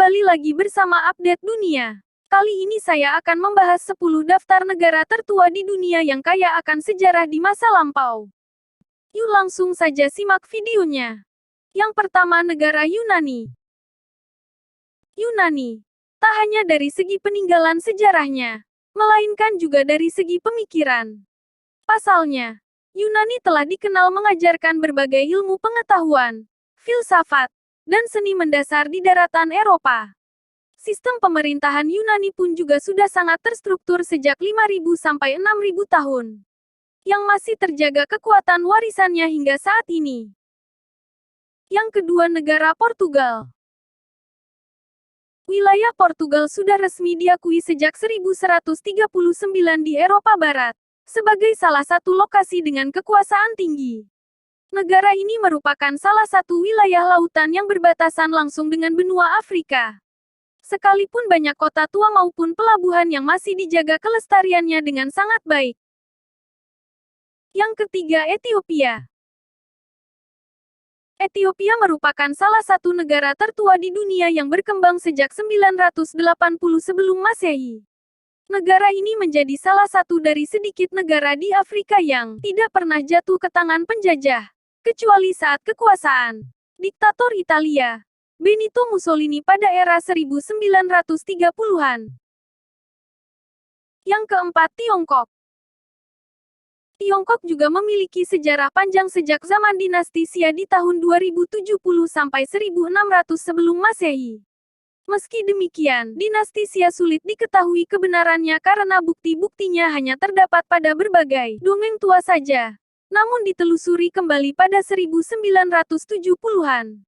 Kembali lagi bersama Update Dunia. Kali ini saya akan membahas 10 daftar negara tertua di dunia yang kaya akan sejarah di masa lampau. Yuk langsung saja simak videonya. Yang pertama, negara Yunani. Yunani, tak hanya dari segi peninggalan sejarahnya, melainkan juga dari segi pemikiran. Pasalnya, Yunani telah dikenal mengajarkan berbagai ilmu pengetahuan, filsafat, dan seni mendasar di daratan Eropa. Sistem pemerintahan Yunani pun juga sudah sangat terstruktur sejak 5.000 sampai 6.000 tahun, yang masih terjaga kekuatan warisannya hingga saat ini. Yang kedua, negara Portugal. Wilayah Portugal sudah resmi diakui sejak 1139 di Eropa Barat, sebagai salah satu lokasi dengan kekuasaan tinggi. Negara ini merupakan salah satu wilayah lautan yang berbatasan langsung dengan benua Afrika. Sekalipun banyak kota tua maupun pelabuhan yang masih dijaga kelestariannya dengan sangat baik. Yang ketiga, Ethiopia. Ethiopia merupakan salah satu negara tertua di dunia yang berkembang sejak 980 sebelum Masehi. Negara ini menjadi salah satu dari sedikit negara di Afrika yang tidak pernah jatuh ke tangan penjajah, kecuali saat kekuasaan diktator Italia, Benito Mussolini pada era 1930-an. Yang keempat, Tiongkok. Tiongkok juga memiliki sejarah panjang sejak zaman dinasti Xia di tahun 2070 sampai 1600 sebelum Masehi. Meski demikian, dinasti Xia sulit diketahui kebenarannya karena bukti-buktinya hanya terdapat pada berbagai dongeng tua saja. Namun ditelusuri kembali pada 1970-an.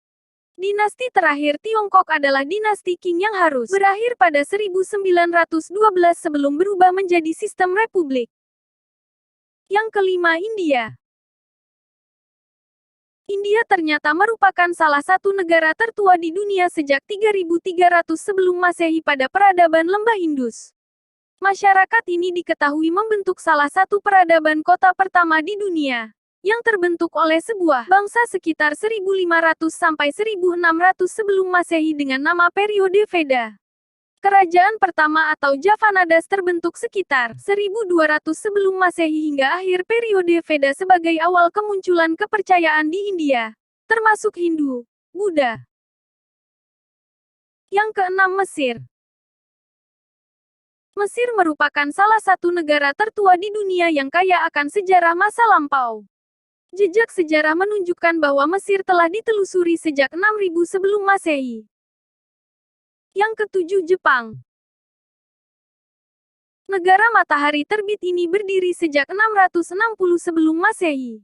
Dinasti terakhir Tiongkok adalah dinasti Qing yang harus berakhir pada 1912 sebelum berubah menjadi sistem republik. Yang kelima, India. India ternyata merupakan salah satu negara tertua di dunia sejak 3300 sebelum Masehi pada peradaban Lembah Indus. Masyarakat ini diketahui membentuk salah satu peradaban kota pertama di dunia, yang terbentuk oleh sebuah bangsa sekitar 1500 sampai 1600 sebelum Masehi dengan nama periode Veda. Kerajaan pertama atau Javanadas terbentuk sekitar 1200 sebelum Masehi hingga akhir periode Veda sebagai awal kemunculan kepercayaan di India, termasuk Hindu, Buddha. Yang keenam, Mesir. Mesir merupakan salah satu negara tertua di dunia yang kaya akan sejarah masa lampau. Jejak sejarah menunjukkan bahwa Mesir telah ditelusuri sejak 6000 sebelum Masehi. Yang ketujuh, Jepang. Negara matahari terbit ini berdiri sejak 660 sebelum Masehi.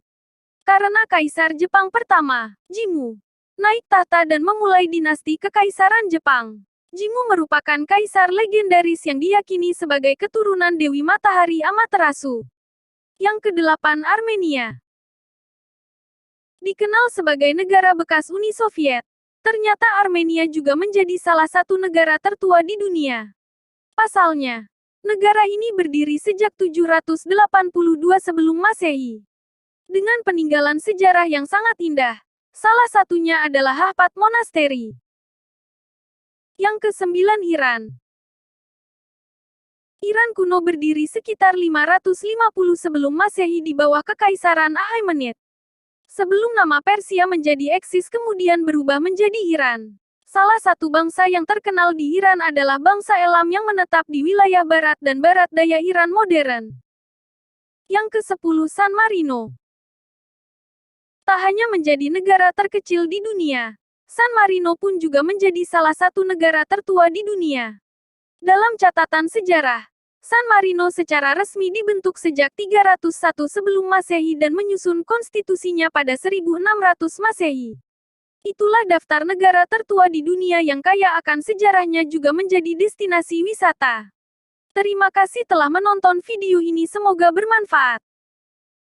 Karena Kaisar Jepang pertama, Jimmu, naik tahta dan memulai dinasti Kekaisaran Jepang. Jimmu merupakan kaisar legendaris yang diyakini sebagai keturunan Dewi Matahari Amaterasu. Yang kedelapan, Armenia. Dikenal sebagai negara bekas Uni Soviet, ternyata Armenia juga menjadi salah satu negara tertua di dunia. Pasalnya, negara ini berdiri sejak 782 sebelum Masehi. Dengan peninggalan sejarah yang sangat indah, salah satunya adalah Hafat Monastery. Yang kesembilan, Iran. Iran kuno berdiri sekitar 550 sebelum Masehi di bawah Kekaisaran Achaemenid. Sebelum nama Persia menjadi eksis kemudian berubah menjadi Iran. Salah satu bangsa yang terkenal di Iran adalah bangsa Elam yang menetap di wilayah barat dan barat daya Iran modern. Yang ke-10, San Marino. Tak hanya menjadi negara terkecil di dunia, San Marino pun juga menjadi salah satu negara tertua di dunia. Dalam catatan sejarah, San Marino secara resmi dibentuk sejak 301 sebelum Masehi dan menyusun konstitusinya pada 1600 Masehi. Itulah daftar negara tertua di dunia yang kaya akan sejarahnya juga menjadi destinasi wisata. Terima kasih telah menonton video ini, semoga bermanfaat.